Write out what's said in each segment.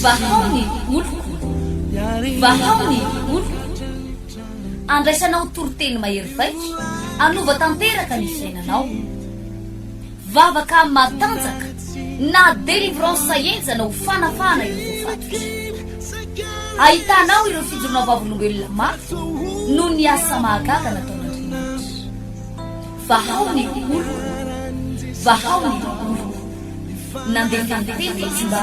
Vahao Ny Oloko. Vahao Ny Oloko. Andraisanao toroteny mahery vaika, anova tanteraka ny fiainanao. Vavaka matanjaka na délivrance enjana ho fanafana ireo fatotra. Ahitanao ireo fijorona vavolombelona maro noho ny asa mahagaga nataon'Andriamanitra. Vahao Ny Oloko. Vahao Ny Oloko. Nandeha tantety izy mba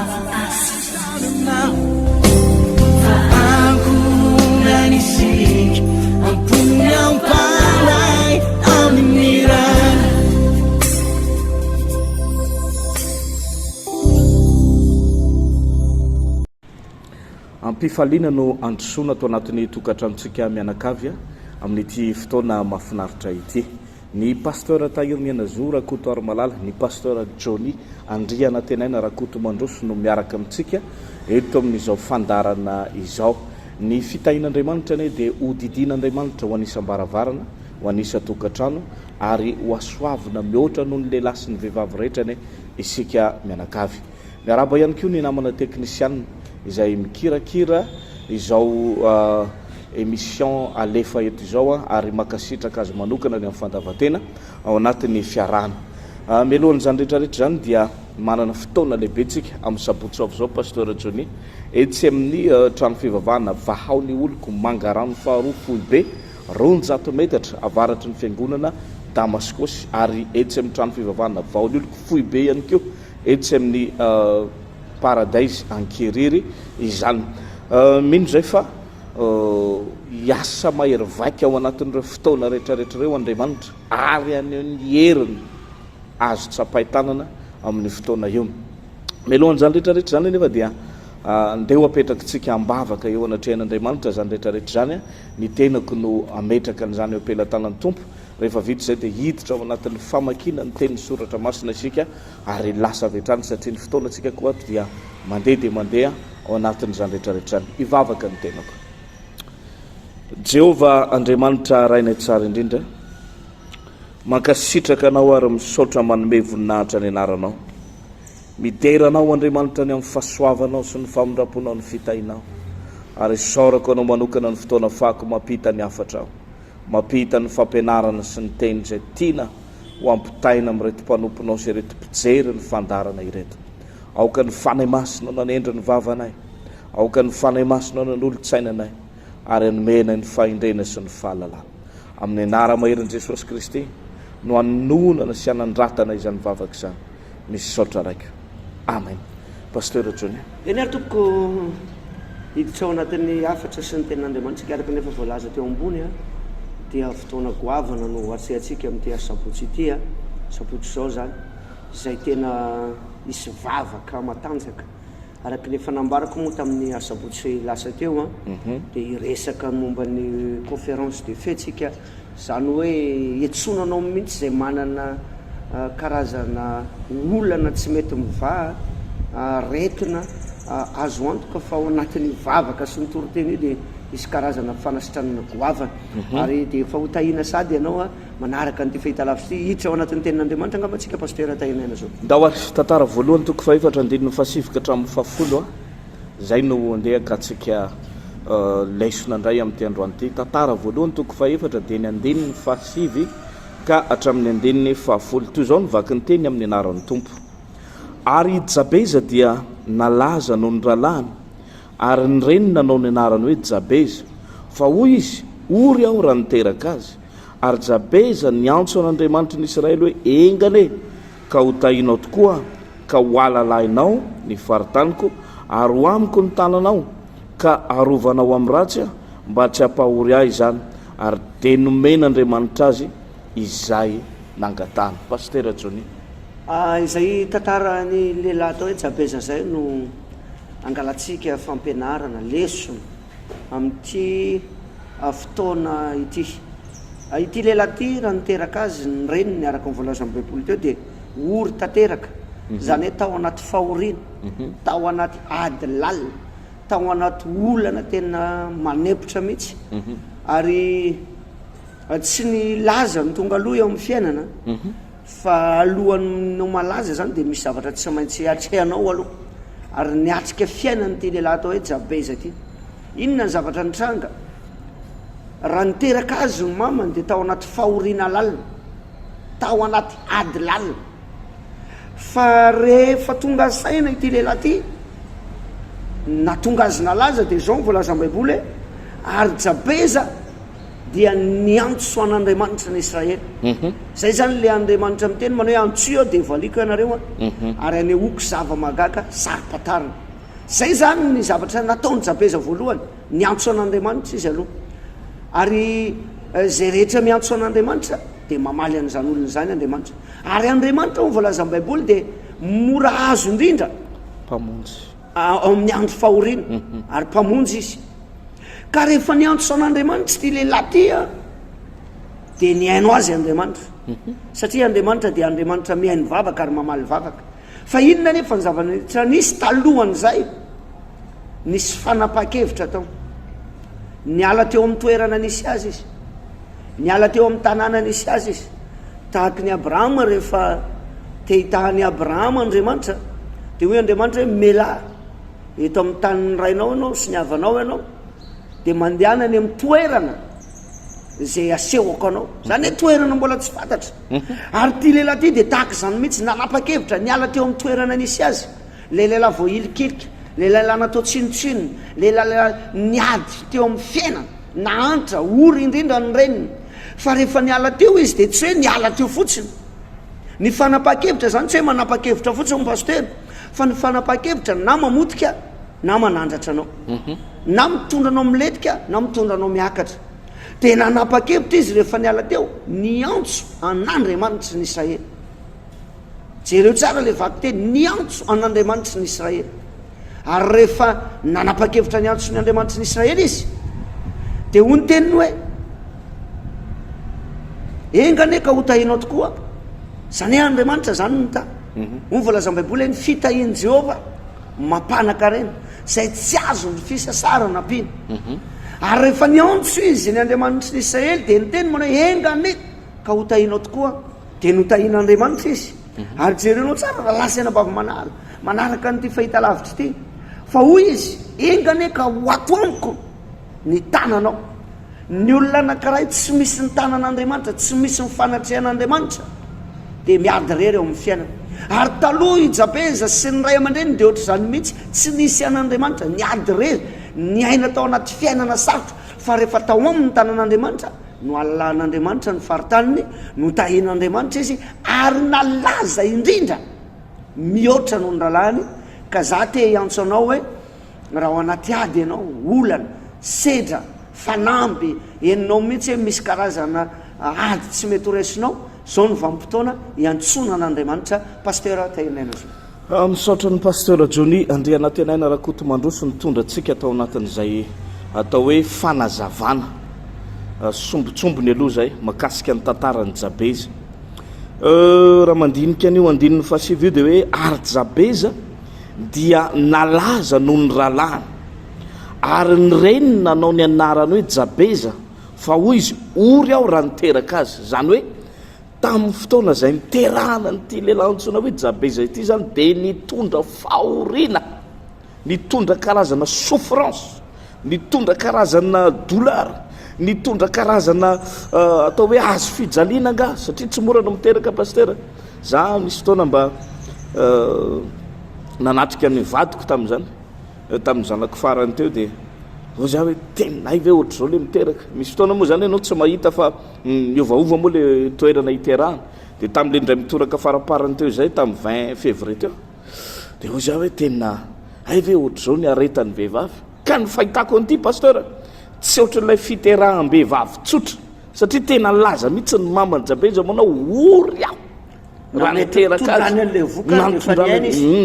ampifaliana no androsoana atao anatin'ny tokantranontsika mianakavy amin'ity fotoana mahafinaritra ity. Ny pasteur Tahirmiana Zora Kotoary Malala, ny pasteur Johnny Andriana Tenaina Rakoto Mandroso no miaraka amintsika eto amin'izao fandarana izao. Ny fitahin'Andriamanitra ne dia hodidin'Andriamanitra ho anisam-baravarana, ho anisa tokantrano ary ho asoavina mihoatra noho ny lehilahy sy ny vehivavy rehetra ne isika mianakavy. Miaraba ihany koa ny namana teknisiana izay mikirakira izao émission alefa eto izao ary makasitraka azy manokana ny amin'ny fandavatena ao anatin'ny fiarana. Melohan'izany rehetrarehetra zany dia manana fotoana lehibentsika amin'ny sabotsy avy zao pasteur Johnny etsy amin'ny trano fivavahana Vahao Ny Oloko Mangarano faharoa Foibe 200 metatra avaratry ny fiangonana Damaskosy ary etsy amin'ny trano fivavahana Vahao Ny Oloko Foibe ihany koa etsy amin'ny Paradise Ankeriry izany. Mino zay fa iasa mahery vaika ao anatin'ireo fotoana rehetrarehetra ireo Andriamanitra ary any heriny azo tsapaitanana amin'ny fotoana io. Melohan'izany rehetrarehetra zany nefa dia andeha ho apetrakitsika ambavaka eo anatrehan'Andriamanitra zany rehetrarehetra zany ny tenako no ametraka an'izany eo ampelantanan'ny tompo. Rehefa vita zay dia hiditra ao anatin'ny famakina ny tenin'ny soratra masina isika ary lasa avy hatrany satria ny fotoana antsika koa ato dia mandeha dia mandeha ao anatin'izany rehetrarehetra zany. Ivavaka ny tenako. Jehova Andriamanitra rainay tsara indrindra, mankasitraka anao ary misaotra manome voninahitra ny anaranao. Mideranao Andriamanitra ny amin'ny fahasoavanao sy ny famondraponao ny fitahinao ary saorako anao manokana ny fotoana fako mampita ny afatra ao, mampita ny fampianarana sy ny teny izay tiana ho ampitaina amin'reto mpanomponao sy reto mpijery ny fandarana ireto. Aoka ny fanahy masina nanendra ny vavanay, aoka ny fanahy masina nanolo-tsainanay ary nomena ny fahendrena sy ny fahalalana. Amin'ny anara maherin' Jesosy Kristy no anonana sy anandratana izany vavaka izany. Misy saotra raika. Amen. Pasteur Johnny. Eny ary tompoko hiditra ao anatin'ny afatra sy ny tenin'Andriamanitra araka nefa voalaza teo ambony dia fotoana goavana no atsehantsika amin'ity sabotsy ity sabotsy izao zany izay tena misy vavaka matanjaka araka ny fanambarako moa tamin'ny sabotsy lasa teo dia iresaka momba ny conférence de fête tsika zany hoe etsonanao mihitsy izay manana karazana olana tsy mety mivaha retina azo antoka fa ao anatin'ny vavaka sy ny toroteny io dia misy karazana fanasitranana goavana ary dia efa ho tahina sady ianao manaraka nyty fahita lavitra ity hiditra ao anatin'ny tenin'Andriamanitra angamantsika pasteur tahinaina zao. Ndao ary tantara voalohany toko fahefatra andininy fahasivika hatramin'ny fahafolo zay no andeha akatsika lesona indray amin'ity androany ity. Tantara voalohany toko fahefatra dia ny andininy fahasivy ka hatramin'ny andininy fahafolo. Toy izao nivaky ny teny amin'ny anaran'ny tompo. Ary Jabeza dia nalaza noho ny ralahany ary ny reniny nanao ny anarany hoe Jabeza fa hoy izy ory aho raha niteraka azy. Ary Jabeza niantso an'Andriamanitra ny Israely hoe engane ka ho tahinao tokoa ka ho alalahinao ny faritaniko ary ho amiko ny tananao ka arovanao amin'ny ratsy mba tsy hampahory ahy izany ary de nomen'Andriamanitra azy izay nangatany. Pasteur Johnny. Izay tantara ny lehilahy atao hoe Jabeza zay no angalatsika fampianarana lesona amin'ity fotoana ity. Ity lehilahy ity raha niteraka azy ny reniny niaraka mivolazan'ny baiboly teo dia ory tanteraka zany hoe tao anaty fahoriana, tao anaty ady lalina, tao anaty olana tena manempotra mihitsy ary tsy ny laza ny tonga aloha eo amin'ny fiainana fa alohan'ny no malaza zany dia misy zavatra tsy maintsy atrehanao aloha ary niatrika fiainany ty lehilahy atao hoe Jabeza ty. Inona ny zavatra nitranga? Raha niteraka azy ny mamany dia tao anaty fahoriana lalina, tao anaty ady lalina. Fa rehefa tonga saina ity lehilahy ty, natonga azy nalaza dia zao voalaza am-baiboly ary Jabeza dia niantso an'Andriamanitra ny Israely. Zay zany le Andriamanitra miteny manao hoe antsoio dia valiko ianareo ary anehoako zava-magaka sarim-patarina. Zay zany ny zavatra nataony Jabeza voalohany, niantso an'Andriamanitra izy aloha. Ary zay rehetra miantso an'Andriamanitra dia mamaly an'izany olona zany Andriamanitra. Ary Andriamanitra ho voalaza am-baiboly dia mora azo indrindra mpamonjy ao amin'ny andro fahoriana ary mpamonjy izy. Ka rehefa niantso an'Andriamanitra ty lehilahy ty dia niaino azy Andriamanitra, satria Andriamanitra dia Andriamanitra mihaino vavaka ary mamaly vavaka. Fa inona nefa ny zava-rehetra nisy talohan'izay, nisy fanapa-kevitra tao. Niala teo amin'ny toerana nisy azy izy, niala teo amin'ny tanàna nisy azy izy. Tahaky ny Abrahama rehefa te hitahany Abrahama Andriamanitra dia hoe Andriamanitra hoe mela eto amin'ny tanin'ny rainao ianao sy ny havanao ianao dia mandehana any amin'ny toerana zay asehoko anao. Zany hoe toerana mbola tsy fantatra. Ary ty lehilahy ty dia tahaka izany mihitsy, nanapa-kevitra, niala teo amin'ny toerana nisy azy. Le lehilahy vao ilikilika, le lehilahy natao tsinotsinona, le lehilahy niady teo amin'ny fiainana, nahantra ory indrindra ny reniny. Fa rehefa niala teo izy dia tsy hoe niala teo fotsiny. Ny fanapa-kevitra zany tsy hoe manapa-kevitra fotsiny ny pasteur, fa ny fanapa-kevitra na mamotika na manandratra anao, na mitondra anao miletika na mitondra anao miakatra. Dia nanapa-kevitra izy rehefa niala teo, niantso an'Andriamanitra ny Israely. Jereo tsara le vaky teny, niantso an'Andriamanitra ny Israely. Ary rehefa nanapa-kevitra niantso ny Andriamanitra ny Israely izy dia hoy ny teniny hoe engane ka ho tahinao tokoa. Zany hoe Andriamanitra zany no ta. Hoy voalaza am-baiboly hoe ny fitahian'i Jehova mampanaka reny, zay tsy azo ny fisasarana ampiny. Ary rehefa niantso izy ny Andriamanitra ny Israely dia ny teny manao engane ka ho tahinao tokoa, dia notahin'Andriamanitra izy. Ary jerenao tsara raha lasa bavy manaraka n'ity fahita lavitra ity. Fa hoy izy engane ka ho ato amiko ny tananao. Ny olona anankiray tsy misy ny tanan'Andriamanitra, tsy misy ny fanatrehan'Andriamanitra dia miady rery eo amin'ny fiainana. Ary taloha i Jabeza sy ny ray aman-dreny dia ohatra izany mihitsy, tsy nisy an'Andriamanitra, niady rery, niaina tao anaty fiainana sarotra. Fa rehefa tao aminy tanan'Andriamanitra no alalan'Andriamanitra ny faritaniny, no tahin'Andriamanitra izy ary nalaza indrindra mihoatra noho ny ralahany. Ka za te hiantso anao hoe raha ao anaty ady ianao, olana, sedra, fanamby, eninao mihitsy hoe misy karazana ady tsy mety horesinao, zao ny vanim-potoana hiantsona an'Andriamanitra. Pasteur Tainaina zao misaotra ny pasteur Johnny Andriana Tenaina Rakoto Mandroso nitondra antsika atao anatin'izay atao hoe fanazavana sombotsombony aloha zay makasika ny tantarany Jabeza. Raha mandinika an'io andinin'ny fahasivy io dia hoe ary Jabeza dia nalaza noho ny ralahany ary ny reniny nanao ny anarany hoe Jabeza, fa hoy izy ory aho raha niteraka azy. Zany hoe tamin'ny fotoana izay niterahana n'ity lehilahy antsoina hoe Jabeza ity zany dia nitondra fahoriana, nitondra karazana souffrance, nitondra karazana douleur, nitondra karazana atao hoe azo fijaliana nga, satria tsy mora no miteraka pasteur. Za misy fotoana mba nanatrika ny vadiko tamin'izany, tamin'ny zanako farany teo dia za hoe teninay ve ohatra zao le miteraka. Misy fotoana moa zany ianao tsy mahita fa miovaova moa le toerana hiterahana. Dia tamin'le ndray mitoraka faraparany teo izay tamin'ny 20 février teo dia ho za hoe tena ay ve ohatra zao ny aretany vehivavy. Ka ny fahitako an'ity pasteur tsy ohatran'ilay fiteraham-behivavy tsotra, satria tena laza mihitsy ny mamany Jabeza manao ory aho raha niteraka azy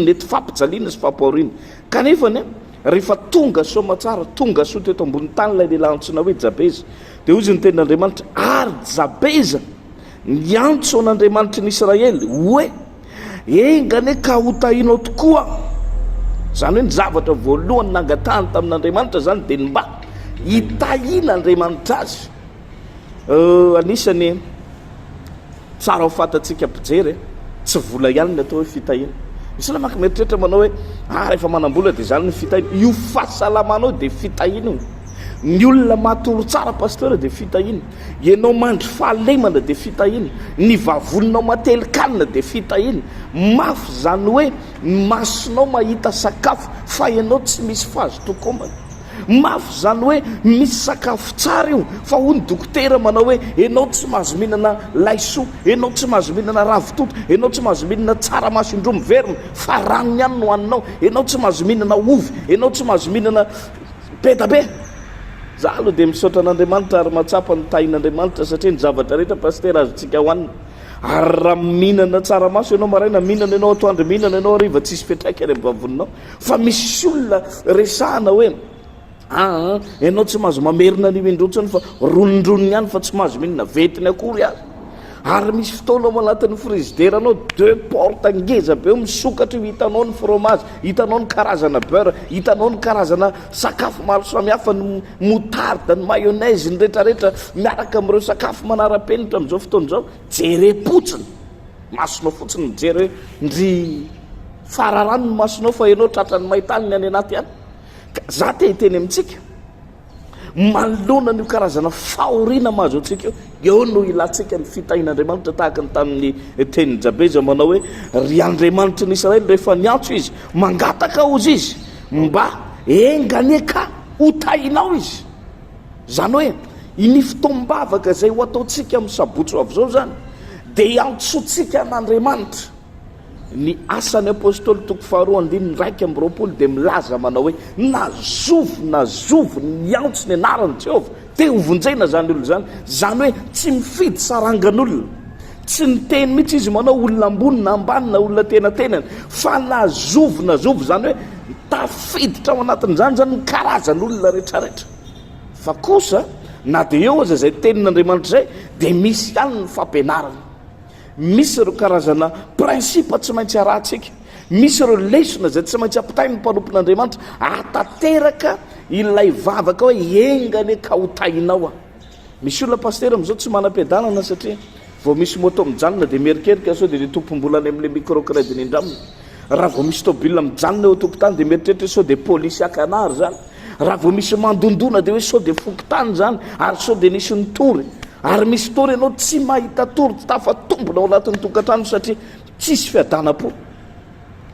nety fampijaliana sy fampahoriana. Kanefany rehefa tonga soma tsara, tonga soa teto ambony tany ilay lehilahy antsoina hoe Jabeza dia hoy izy ny tenin'Andriamanitra ary Jabeza niantso an'Andriamanitra ny Israely hoe engane ka ho tahinao tokoa. Zany hoe ny zavatra voalohany nangatahany tamin'Andriamanitra zany dia mba hitahian'Andriamanitra azy. Anisany tsara ho fantatsika mpijery tsy vola ihany ny atao hoe fitahiana. misy lamaka mieritreritra manao hoe rehefa manam-bola dia zany ny fitahina io fahasalamanao dia fitahina io ny olona matoro tsara pasteur dia fitahina ianao mandry fahalemana dia fitahina ny vavolonao matelikanina dia fitahina mafy zany hoe masonao mahita sakafo fa ianao tsy misy fahazotokomana mafy zany hoe misy sakafo tsara io fa ho ny dokotera manao hoe ianao tsy mahazo mihinana laisoa ianao tsy mahazo mihinana ravitoto ianao tsy mahazo mihinana tsaramaso indromo verina fa ranony ihany no haninao ianao tsy mahazo mihinana ovy ianao tsy mahazo mihinana betabe za aloha dia misaotra an'Andriamanitra ary matsapa ny tahin'Andriamanitra satria ny zavatra rehetra paster azontsika hoanina ary raha mihinana tsaramaso ianao maraina mihinana ianao atoandro mihinana ianao ariva tsisy fetraika any am'vavoninao fa misy olona resahana hoe ianao tsy mahazo mamerina ny mindrotsony fa ronindroniny ihany fa tsy mahazo mihinana vetiny akory azy ary misy fotoanao manatin'ny frigidaire anao 2 porte ngeza be misokatra io hitanao ny fromage hitanao ny karazana beurre hitanao ny karazana sakafo maro samihafa ny moutarde ny mayonnaise ny rehetrarehetra miaraka amin'ireo sakafo manara-penitra amin'izao fotoana izao jere potsiny masonao fotsiny mijery hoe ndry fararano ny masonao fa ianao tratrany mahitaniny any anaty any za te hiteny amintsika malona ny karazana fahoriana mahazo antsika eo no ilantsika ny fitahin'Andriamanitra tahaka ny tamin'ny teniny Jabeza manao hoe ry Andriamanitra ny Israely rehefa niantso izy mangataka ozy izy mba engany ka ho tahinao izy zany hoe ny fotoam-bavaka zay ho ataontsika amin'ny sabotso avy zao zany dia iantsontsika an'Andriamanitra ny asan'ny apôstôly toko 2:1 dia milaza manao hoe nazovo ny antso ny anaran'i Jehovah dia hovonjena zany olo zany hoe tsy mifidy sarangan'olona tsy niteny mihitsy izy manao olona ambony na ambany na olona tenatenany fa nazovo zany hoe tafiditra ao anatin'izany zany ny karazan'olona rehetrarehetra fa kosa na dia eo aza zay tenin'Andriamanitra zay dia misy ihany ny fampianarana misy ireo karazana prinsipa tsy maintsy arahantsika misy ireo lesona zay tsy maintsy ampitay ny mpanompon'Andriamanitra atateraka ilay vavaka hoe engany ka ho tahinao misy olona paster am'izao tsy manam-piadanana satria vao misy moto mijanona dia mierikerika sao dia ny tompom-bolany amin'le microcrédit indramina raha vao misy tobila mijanona eo tokotany dia mieritreritra sao dia polisy akanary zany raha vao misy mandondona dia hoe sao dia fokotany zany ary sao dia nisy ny tory ary misy tory ianao tsy mahita tory tsy tafatombona ao anatin'ny tokantrano satria tsisy fiadanam-po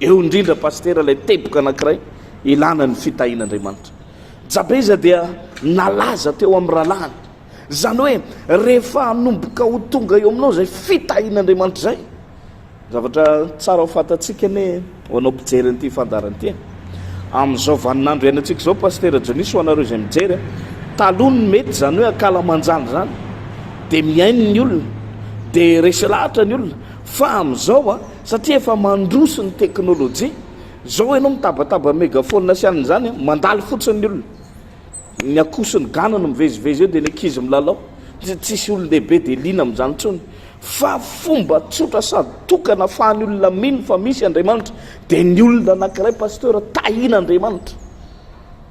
eo indrindra paster ilay teboka anankiray ilana ny fitahin'Andriamanitra Jabeza dia nalaza teo amin'ny rahalahany zany hoe rehefa hanomboka ho tonga eo aminao zay fitahin'Andriamanitra zay zavatra tsara ho fantatsika ne ho anao mpijery n'ity fandaran'ity amin'izao vaninandro iainantsika zao paster Jonis ho anareo izay mijery taloha ny mety zany hoe akalamanjany zany dia miainy ny olona dia resy lahatra ny olona fa amin'izao satria efa mandroso ny teknôlôjia zao ianao mitabataba megafone sy aniny zany mandaly fotsiny ny olona ny akosiny ganano mivezivezy eo dia ny ankizy milalao tsisy olon-dehibe dia lina amin'izany ntsony fa fomba tsotra sady tokana fahany olona mino fa misy Andriamanitra dia ny olona anankiray pasteur tahin'Andriamanitra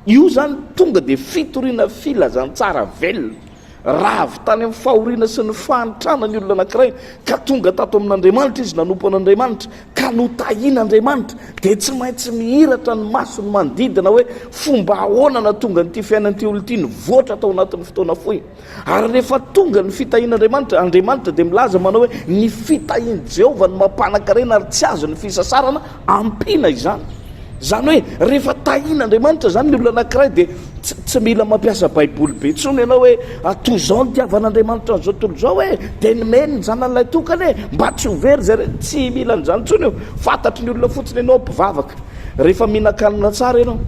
io zany tonga dia fitoriana filazany tsara velona raha avy tany amin'ny fahoriana sy ny fahantrana ny olona anankiray ka tonga tato amin'Andriamanitra izy nanompo an'Andriamanitra ka notahin'Andriamanitra dia tsy maintsy mihiratra ny masony manodidina hoe fomba ahoana tonga nyity fiainan'ity olo ity nivoatra tao anatin'ny fotoana fohy ary rehefa tonga ny fitahin'Andriamanitra Andriamanitra dia milaza manao hoe ny fitahin' Jehovah ny mampanankarena ary tsy azo ny fisasarana ampina izany zany hoe rehefa tahin'Andriamanitra zany ny olona anankiray dia tsy mila mampiasa baiboly be tsony ianao hoe toy izao ny tiavan'Andriamanitra n'izao tontolo izao hoe dia nomeny ny zanan'ilay tokany mba tsy hovery zay tsy mila n'izany tsony io fantatry ny olona fotsiny ianao mpivavaka rehefa mihinan-kanina tsara ianao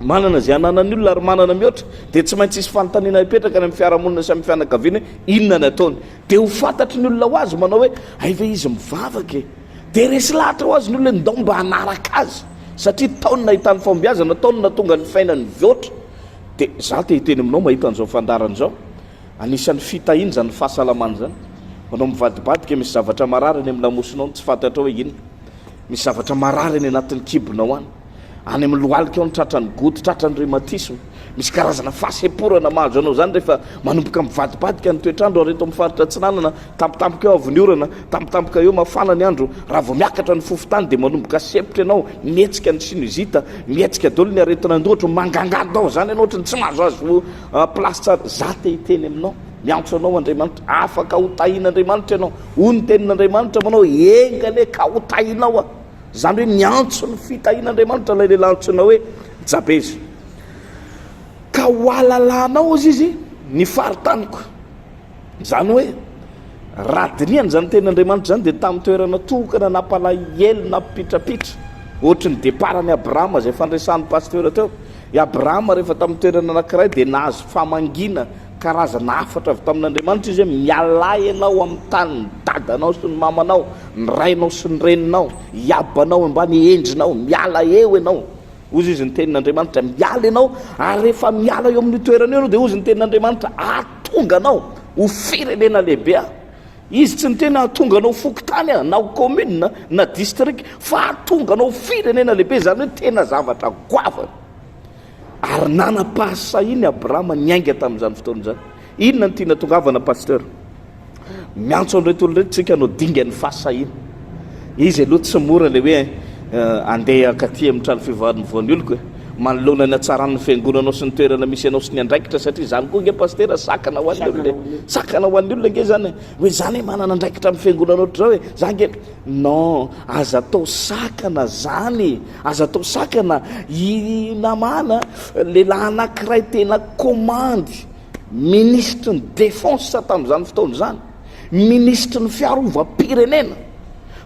manana zay ananany olona ary manana mihoatra dia tsy maintsy isy fanontaniana hipetraka any amin'ny fiarahamonina sy amin'ny fianakaviana inona ny ataony dia ho fantatry ny olona ho azy manao hoe aive izy mivavaka dia resy lahatra ho azy ny olona ndao mba hanaraka azy satria taony nahitany fombiazana taony natonga ny fainany vioatra dia za te hiteny aminao mahita an'izao fandarana izao anisan'ny fitahiny zany fahasalamana zany manao mivadibadika misy zavatra marary any amin'ny lamosinao tsy fantatra hoe inona misy zavatra marary any anatin'ny kibonao any amin'ny lohalika ao ny tratrany gody tratrany rheumatisme misy karazana fahaseporana mahazo anao zany rehefa manomboka mivadibadika ny toetrandro areto amin'ny faritra tsinanana tampotampoka eo avy orana tampotampoka eo mafana ny andro raha vao miakatra ny fofotany dia manomboka sepotra ianao mietsika ny sinusita mietsika dolo ny aretina ndohatra mangangadao zany ianao ohatrany tsy mahazo azo plasy tsara za te hiteny aminao miantso anao Andriamanitra afaka ho tahin'Andriamanitra ianao hoy ny tenin'Andriamanitra manao engane ka ho tahinao zany hoe miantso ny fitahin'Andriamanitra ilay lehilahy antsoina hoe Jabez ka ho alalanao izy ny faritaniko zany hoe raha diniany zany tenin'Andriamanitra zany dia tamin'ny toerana tokana nampalahelo nampipitrapitra ohatry ny deparany Abrahama zay fandraisan'ny pasteur teo i Abrahama rehefa tamin'ny toerana anankiray dia nahazo famangina karazana afatra avy tamin'Andriamanitra izy hoe mialay ianao amin'ny tany ny dadanao sy ny mamanao ny rainao sy ny reninao iabanao ambany endrinao miala eo ianao ozy izy ny tenin'Andriamanitra miala ianao ary rehefa miala eo amin'ny toerana eo anao dia ozy ny tenin'Andriamanitra atonga anao ho firenena lehibe izy tsy ny tena atonga anao fokotany na ho commune na district fa atonga anao firenena lehibe zany hoe tena zavatra goavana ary nanam-pahasahiny Abrahama niainga tamin'izany fotoana zany inona ny tiana tongavana pasteur miantso an'ireto olonreto tsika anao dinga ny fahasahiny izy aloha tsy mora le hoe andeha akaty amin'ny trano fivavahany Vahao Ny Oloko manoloana ny atsaran'ny fiangonanao sy ny toerana misy anao sy ny andraikitra satria zany koa nge pasteur sakana ho an'ny olona sakana ho an'ny olona nge zany hoe zany manana andraikitra amin'ny fiangonanao ohatr'izao hoe zany nge non aza atao sakana zany aza atao sakana namana lehilahy anankiray tena commande ministre ny défense tamin'izany fotoana zany ministre ny fiarovam-pirenena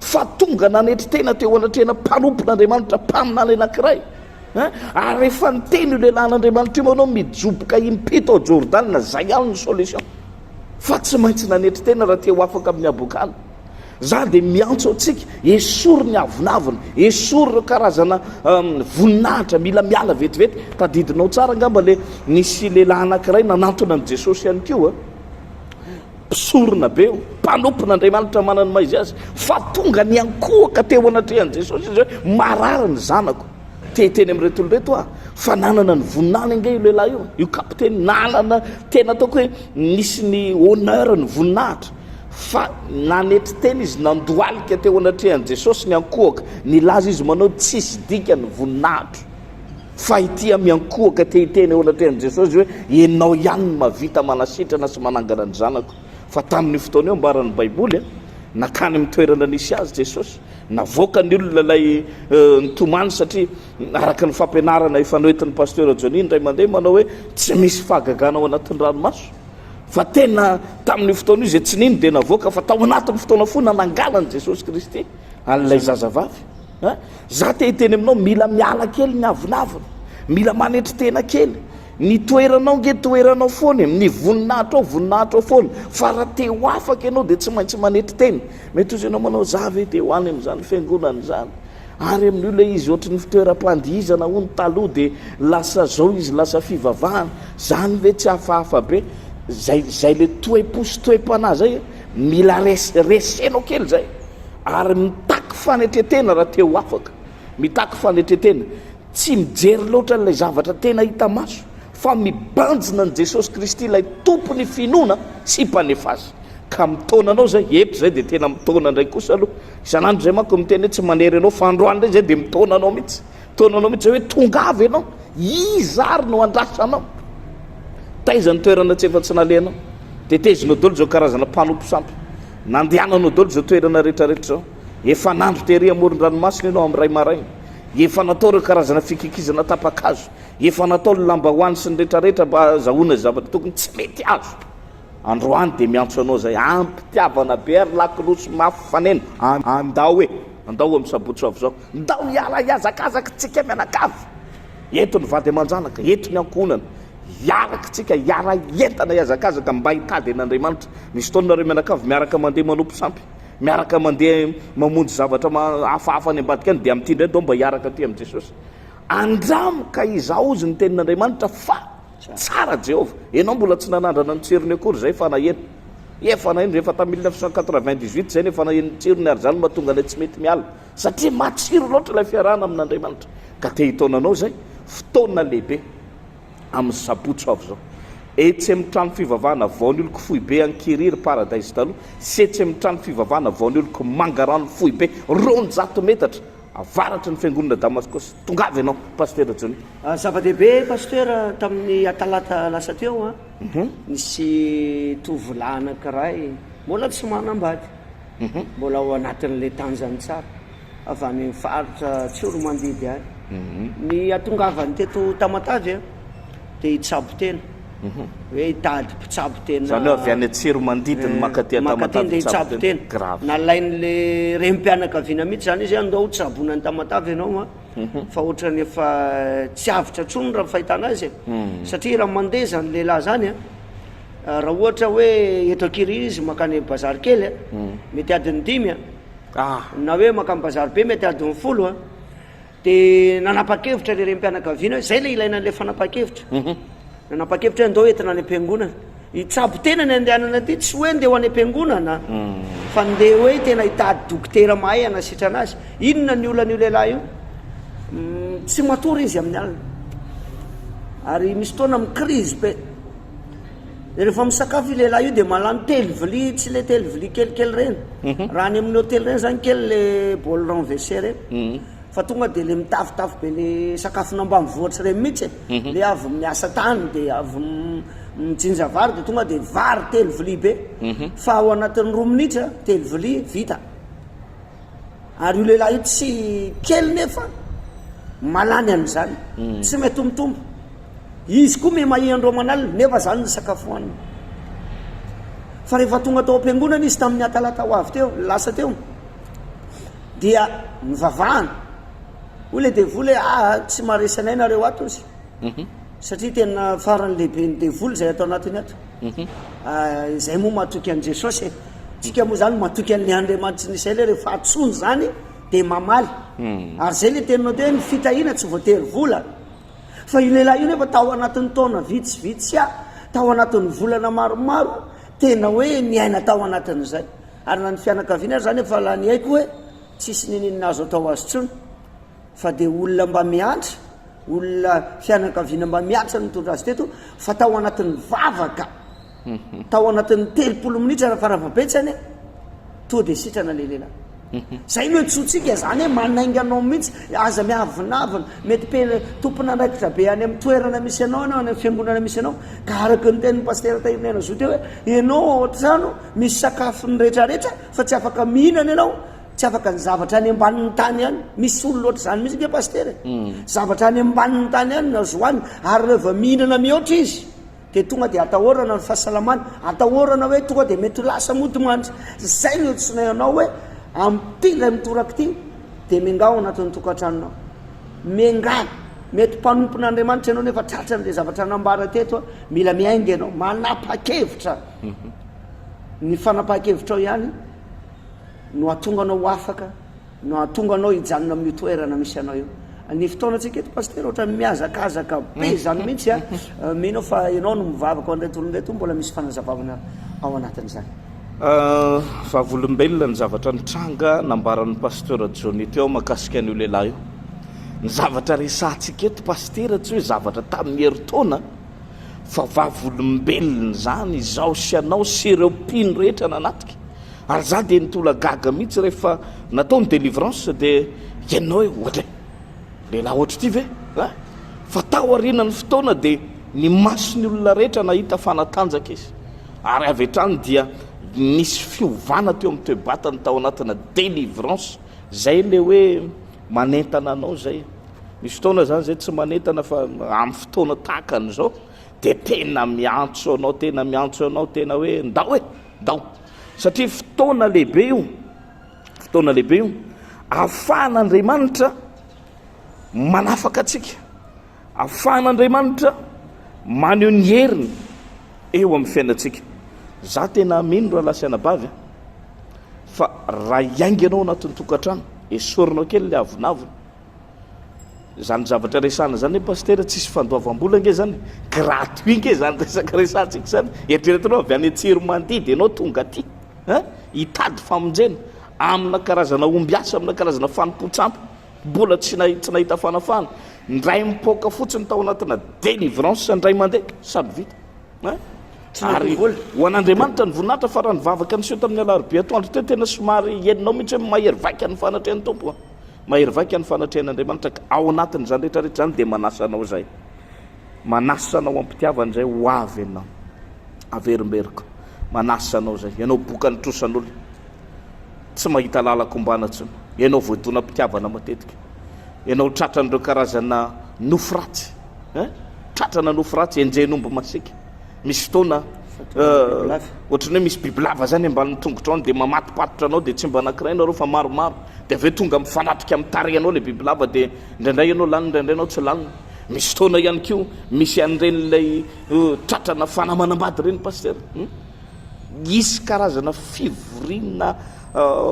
fa tonga nanetry tena teo anatrena mpanompon'Andriamanitra mpaminany anankiray ary rehefa niteny io lehilahin'Andriamanitra io manao mijoboka impito ao Jordana zay ihany ny solution fa tsy maintsy nanetry tena raha teo afaka amin'ny abokana za dia miantso atsika esory ny avonavina esory ireo karazana voninahitra mila miala vetivety tadidinao tsara angamba le nisy lehilahy anankiray nanantona an' Jesosy ihany koa mpisorona be mpanompon'Andriamanitra manany maizy azy fa tonga ny ankohaka teo anatrehan' Jesosy izy hoe marary ny zanako teteny amin'reto oloreto fa nanana ny voninahiny nge io lehilahy io kapiteny nanana tena ataoko hoe nisy ny honneur ny voninahitra fa nanetry tena izy nandoalika teo anatrehan' Jesosy ny ankohaka nilaza izy manao tsisy dika ny voninahitra fa ity miankohaka tehiteny eo anatrehan' Jesosy hoe ianao ihany ny mavita manasitrana sy manangana ny zanako fa tamin'ny fotoana eo mbaran'ny baiboly nakany amin'ny toerana nisy azy Jesosy navoaka ny olona lay nitomany satria araka ny fampianarana efa noentin'ny pasteur Johnny ndray mandeha manao hoe tsy misy fahagagana ao anatin'ny ranomaso fa tena tamin'ny fotoana io zay tsy nino dia navoaka fa tao anatin'ny fotoana fo nanangalany Jesosy Kristy an'ilay zazavavy za te hiteny aminao mila miala kely ny avinavina mila manetry tena kely ny toeranao nge toeranao foana ny voninahitra ao foana fa raha teo afaka ianao dia tsy maintsy manetry teny mety ozy ianao manao zavy dia hoany amin'izany fiangonany zany ary amin'io le izy ohatry ny fitoeram-pandihizana ho ny taloha dia lasa zao izy lasa fivavahana zany ve tsy hafahafa be zay le toe-posy toe-panahy zay mila resenao kely zay ary mitaky fanetretena raha teo afaka mitaky fanetretena tsy mijery loatra n'ilay zavatra tena hita maso fa mibanjina ny Jesosy Kristy ilay tompony finoana sy mpanefazy ka mitaonanao zay epitra zay dia tena mitaona ndray kosa aloha isan'andro zay manko miteny hoe tsy manery anao fa androany ndray zay dia mitaonanao mihitsy zay hoe tongavy ianao izary no andrasanao taizany toerana tsy efa tsy nalehanao tetezinao dolo zao karazana mpanompo sampy nandehananao dolo zao toerana rehetrarehetra zao efa nandro tery amoron-dranomasina ianao amin'ny ray maraina efa natao reo karazana fikikizana tapakazo efa natao ny lamba hoany sy ny rehetrarehetra mba zahoana zavatra tokony tsy mety azo androany dia miantso anao zay ampitiavana be ary lakilosy mafy fanena andao amin'ny sabotsy avy zao ndao hiala hiazakazaka tsika mianakavy eto ny vady aman-janaka eto ny ankonana hiaraka tsika hiara entana hiazakazaka mba hitady an'Andriamanitra misy fotoanareo mianakavy miaraka mandeha manompo sampy miaraka mandeha mamonjy zavatra hafahafa ny ambadika any dia amin'ity ndray dao mba hiaraka aty amin'i Jesosy andramoka izao izy ny tenin'Andriamanitra fa tsara Jehova ianao mbola tsy nanandrana ny tsirony akory zay fa naheno efa naheno rehefa tamin'ny 1998 zay nefa naheno ny tsirony ary zany mahatonga ilay tsy mety miala satria matsiro loatra ilay fiarahana amin'Andriamanitra ka te hitaonanao zay fotoana lehibe amin'ny sapotso avy zao etsy amin'ny trano fivavahana vaony oloko fohy be ankiriry paradise taloha sy etsy amin'ny trano fivavahana vaony oloko mangarano fohy be 200 metatra avaratra ny fiangonana Damascus tongavy ianao pasteur Johnny. Zava-dehibe pasteur tamin'ny atalata lasa teo a nisy tovolahy anankiray mbola tsy manambady mbola ao anatin'le tanjany tsara avy any faritra tsioro mandidy any ny atongavany teto Tamatavy dia hitsabo tena hoe hitady mpitsabo tena zany hoe avy any atsiro mandidiny makaty Tamatavy hitsabo tena grave nalain'le rem-pianakaviana mihitsy zany izy andao tsabona ny Tamatavy ianao fa ohatrany efa tsy avitra trony raha fahitana azy satria raha mandeha zany lehilahy zany raha ohatra hoe eto Ankiriri izy makany bazary kely mety adiny 5 na hoe makany bazary be mety adiny 10 dia nanapa-kevitra le rem-pianakaviana zay le ilaina an'le fanapa-kevitra nanapa-kevitra andao entina any am-piangonana hitsabo tena ny andehanana aty tsy hoe ndeha ho any am-piangonana fa ndeha hoe tena hitady dokotera mahay anasitrana azy inona ny olan'io lehilahy io tsy matory izy amin'ny alina ary misy fotoana mikrizy be rehefa misakafo io lehilahy io dia malany televili tsy le televili kelikely reny raha any amin'ny hôtely reny zany kely le bol renversé reny fa tonga dia le mitafitafy be le sakafo nambanivohitra reny mihitsy le avy miasa tany dia avy mijinja vary dia tonga dia vary televili be fa ao anatin'ny 2 minitra televili vita ary io lehilahy io tsy kely nefa malany an'izany tsy metomtombo izy koa me mahiandro manalina nefa zany ny sakafo hoaniny fa rehefa tonga tao am-piangonana izy tamin'ny atalata ho avy teo lasa teo dia mivavahana ole devoly tsy maresanay nareo ato izy satria tena farany lehibe ny devoly zay atao anatiny ato zay moa matoky an' Jesosy tsika moa zany matoky an'le Andriamanitra ny isay le rehefa atsony zany dia mamaly ary zay le teninao teo hoe ny fitahina tsy voatery vola fa io lehilahy io nefa tao anatin'ny taona vitsivitsy tao anatin'ny volana maromaro tena hoe miaina tao anatin'izay ary na ny fianakaviana zany efa la ny haiko hoe tsisy nininina azo atao azy tsony fa dia olona mba miantra olona fianakaviana mba miantra nitondra azy teto fa tao anatin'ny vavaka tao anatin'ny 30 minitra raha faravabetsany to dia sitrana le lehilahy zay no tsotsika zany hoe manainganao mihitsy aza miavinavina mety pe tompona andraikitra be any amin'ny toerana misy anao anao any amin'ny fiangonana misy anao ka araka ny tenin'ny paster tahirinaina zo teo hoe ianao ohatrano misy sakafo ny rehetrarehetra fa tsy afaka mihinana ianao tsy afaka ny zavatra any ambanin'ny tany any misy olo loatra zany mihitsy nge paster zavatra any ambanin'ny tany any nazo hoany ary rehefa mihinana mihoatra izy dia tonga dia atahorana ny fahasalamana atahorana hoe tonga dia mety lasa motomandry zay no tsonay anao hoe am'ty lay mitoraka ty dia mengao anatin'ny tokantranonao mengano mety mpanompon'Andriamanitra ianao nefa tratra n'le zavatra nambara teto mila miainga ianao manapa-kevitra ny fanapa-kevitra ao ihany no atonga anao afaka no atonga anao hijanona amin'ny toerana misy anao io ny fotoana antsika eto paster ohatra miazakazaka be zany mihitsy minao fa ianao no mivavaka andretolondeto mbola misy fanazavavana ao anatin'izany vavolombelona ny zavatra nitranga nambaran'ny pasteur Johnny teo makasika an'io lehilahy io ny zavatra resantsika eto paster tsy hoe zavatra tamin'ny heritaona fa vavolombelona zany izao sy anao sy ireo mpino rehetra nanatika ary za dia nitolagaga mihitsy rehefa natao ny délivrance dia ianao hoe ohatra lehilahy ohatra ity ve fa tao arinany fotoana dia ny masony olona rehetra nahita fanatanjaka izy ary avy hatrany dia nisy fiovana teo amin'ny toebatany tao anatina délivrance zay le hoe manentana anao zay misy fotoana zany zay tsy manentana fa amin'ny fotoana tahaka an'izao dia tena miantso anao tena hoe ndao satria fotoana lehibe io ahafahan'Andriamanitra manafaka atsika ahafahan'Andriamanitra maneho ny heriny eo amin'ny fiainantsika za tena mino raha lasianabavy fa raha iainga anao anatin'ny tokantrano esorinao kely le avinavina zany zavatra resana zany hoe paster tsisy fandoavam-bola nge zany gratuit nge zany resaka resantsika zany eritreretinao avy any atsiro mandidy ianao tonga aty hitady famonjena amina karazana omby asa amina karazana fanompo-tsampy mbola tsy nahita fanafana ndray mipoka fotsiny tao anatina délivrance ndray mandeha sady vita ary ho an'andriamanitra ny voninahitra fa raha nivavaka ny seo tamin'ny alarobia atoandro teo tena somary eninao mihitsy hoe mahery vaika ny fanatrehan'ny tompo mahery vaika ny fanatrehan'andriamanitra ka ao anatin' zany rehetrarehetra zany dia manasanao zay manasanao ampitiavany zay ho avy ianao averimberiko manasanao zay ianao boka ny trosan'olona tsy mahita lalakombana tsony ianao voatona mpitiavana matetika ianao tratran'ireo karazana nofiratsy tratrana nofiratsy enjenombo masika misy fotoana ohatrany hoe misy bibilava zany ambanin'ny tongotra ao dia mamatipatotra anao dia tsy mba anankiray nareo fa maromaro dia aveo tonga mifanatrika amin'ny tarehanao le bibilava dia indraindray ianao lanina indraindray anao tsy lanina misy fotoana ihany koa misy an'iren'ilay tratrana fanamanambady reny paster isy karazana fivorina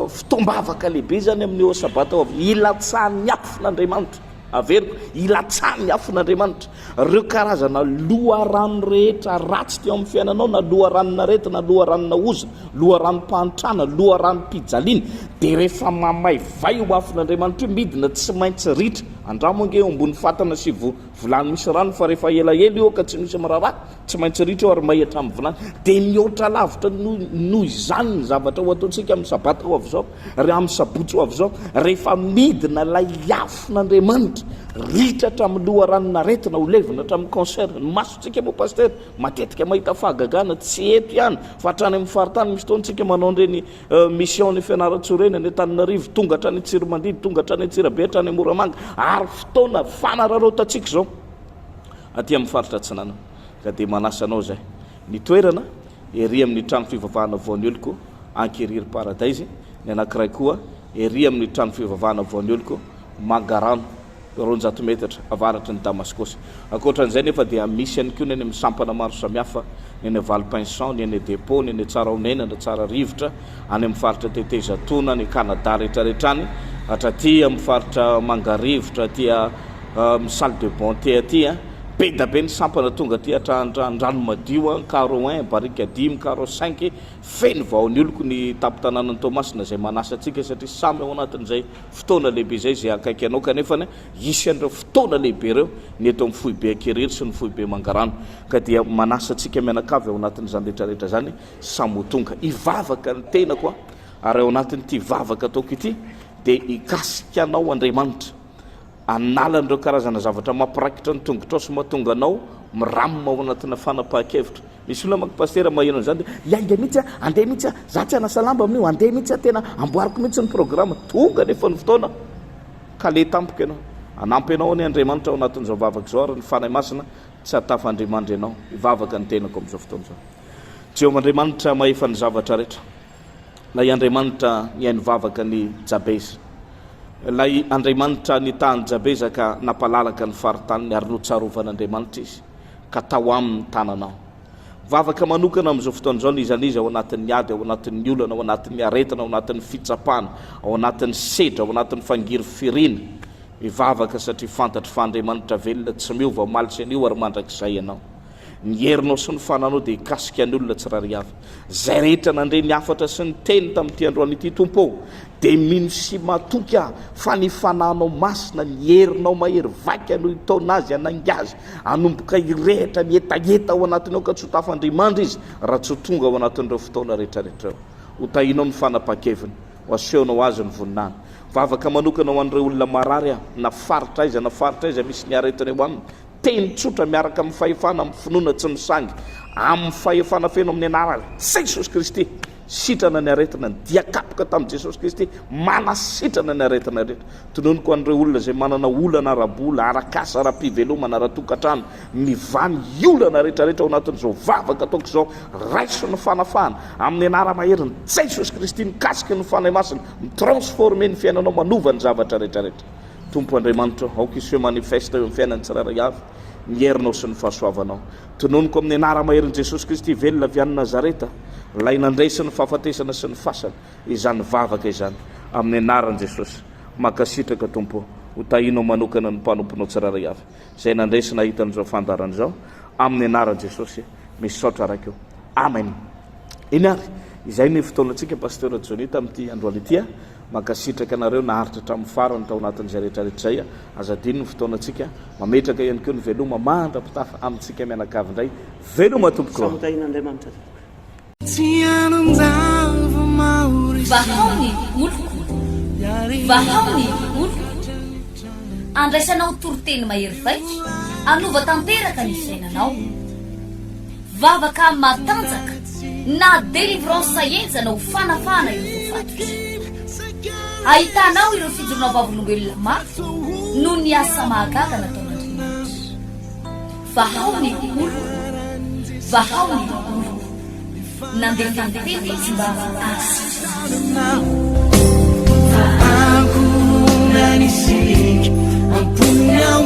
fitombavaka lehibe zany amin'ny eo sabata ao avy ilatsahany afon'andriamanitra averiko ilatsahany afon'andriamanitra reo karazana loharano rehetra ratsy teo amin'ny fiainanao na loharanona reta na loharanona ozina loharan'nympahantrana loharan'nympijaliana dia rehefa mamaivay ho afon'andriamanitra io midina tsy maintsy ritra andramonge eo ambony fatana sy volany misy rano fa rehefa elaela io ka tsy misy miraharaha tsy maintsy ritra eo ary mahitra amin'ny volany dia mihoatra lavitra noho izany ny zavatra ho ataontsika amin'ny sabata ho avy zao ry amin'ny sabotsy ho avy zao rehefa midina lay afon'andriamanitra ritratra amin'ny loharanona retina ho levina hatramin'ny concert ny masontsika moa paster matetika mahita fahagagana tsy eto ihany fa hatrany amin'ny faritany misy fotoantsika manao ireny mission ny fianaratsoreny any Antananarivo tonga hatrany Antsiramandidy tonga hatrany Antsirabe hatrany Moramanga ary fotoana fanararotatsika zao aty amin'ny faritra Tsinana ka dia manasanao zay ny toerana ery amin'ny trano fivavahana Vahao Ny Oloko Ankirir Paradise ny anankiray koa ery amin'ny trano fivavahana Vahao Ny Oloko Mangarano 200 metatra avaratra ny Damaskosy akoatran'izay nefa dia misy ihany koa ny any amin'ny sampana maro samihafa ny any Valpinsan ny any Dépôt ny any Tsaraonena ny Tsara Rivotra any amin'ny faritra Tetezatona ny Canada rehetrarehetrany hatraty amin'ny faritra Mangarivotra tia Salle de Bonté aty be da be ny sampana tonga aty hatraandrano madio caro 1 barika 10 caro 5 feny Vahao Ny Oloko ny tapitanànan'ny Tomasina zay manasantsika satria samy ao anatin'izay fotoana lehibe zay zay akaiky anao kanefany isy an'ireo fotoana lehibe reo ny eto amin'ny foibe Ankirir sy ny foibe Mangarano ka dia manasantsika mianakavy ao anatin'izany rehetrarehetra zany samo tonga ivavaka ny tena koa ary ao anatin'ity vavaka ataoko ity dia ikasika anao Andriamanitra analan'ireo karazana zavatra mampirakitra ny tongotra ao sy mahatonga anao miramina ao anatina fanapahan-kevitra misy olona manko pastera maheno an'izany dia iainga mihitsy andeha mihitsy za tsy anasalamba amin'io andeha mihitsy tena amboariko mihitsy ny programma tonga nefa ny fotoana ka le tampoka ianao anampy ianao ny Andriamanitra ao anatin'izao vavaka zao ary ny fanahy masina tsy hatafandrimandry ianao ivavaka ny tenako amin'izao fotoana zao Jehova Andriamanitra mahefa ny zavatra rehetra na i Andriamanitra nihainy vavaka ny Jabeza lay Andriamanitra nitahany Jabeza ka nampalalaka ny faritany ary notsarovan'Andriamanitra izy ka tao amin'ny tananao vavaka manokana amin'izao fotoana zao nizanizy ao anatin'ny ady ao anatin'ny olana ao anatin'ny aretana ao anatin'ny fitsapana ao anatin'ny sedra ao anatin'ny fangiry firina ivavaka satria fantatry fa Andriamanitra velona tsy miova malitsy an'io ary mandrakizay ianao ny herinao sy ny fananao dia ikasika ny olona tsirary avy zay rehetra nandre ny afatra sy ny teny tamin'ity androany ity tompo dia mino sy matoky fa ny fananao masina ny herinao mahery vaika no itaona azy hanangy azy anomboka irehitra mietaeta ao anatiny ao ka tsy ho tafandrimandry izy raha tsy ho tonga ao anatin'ireo fotoana rehetrarehetra ho tahinao ny fanapa-keviny ho asehonao azy ny voninany vavaka manokana ho an'ireo olona marary na faritra iza misy ny aretiny eo aminy teny tsotra miaraka amin'ny fahefana amin'ny finoana tsy misangy amin'ny fahefana feno amin'ny anarany Jesosy Kristy sitrana ny aretina ny diakapoka tamin'i Jesosy Kristy manasitrana ny aretina rehetra tononoko an'ireo olona zay manana olana arabola arakasa ara-pivelomana ara-tokantrano mivany olana rehetrarehetra ao anatin'izao vavaka ataoko izao raiso ny fanafahana amin'ny anara maherin'ny Jesosy Kristy mikasiky ny fanahy masina mitransforme ny fiainanao manova ny zavatra rehetrarehetra Tompo Andriamanitra aoka izy hoe manifesta eo amin'ny fiainany tsirairay avy ny herinao sy ny fahasoavanao tononoko amin'ny anara maherin'i Jesosy Kristy velona avy any Nazareta lay nandray sy ny fahafatesana sy ny fasana izany vavaka izany amin'ny anaran'i Jesosy makasitraka tompo ho tahinao manokana ny mpanomponao tsirairay avy zay nandray sy nahita an'izao fandarana izao amin'ny anaran'i Jesosy misaotra raikeo amen iny ary izay ny fotoanantsika pasteur Johnny tamin'ity androany ity mankasitraka anareo naharitra hatramin'ny farany tao anatin'izay rehetrarehetra zay azadiny ny fotoanantsika mametraka ihany keo ny veloma mandra-pitafa amintsika mianakavy indray veloma tompoko samitahin'andriamanitra Vahao Ny Oloko. Vahao Ny Oloko. Andraisanao toroteny mahery vaitra, anova tanteraka ny fiainanao. Vavaka amin'ny matanjaka na délivrance enjana ho fanafana ireo fatotra. Ahitanao ireo fijorona vavolombelona maro no ny asa mahagaga nataon'Andriamanitra. Vahao Ny Oloko. Vahao Ny Oloko. Nandefandefeny tsy mba Aku nanisik, ampunya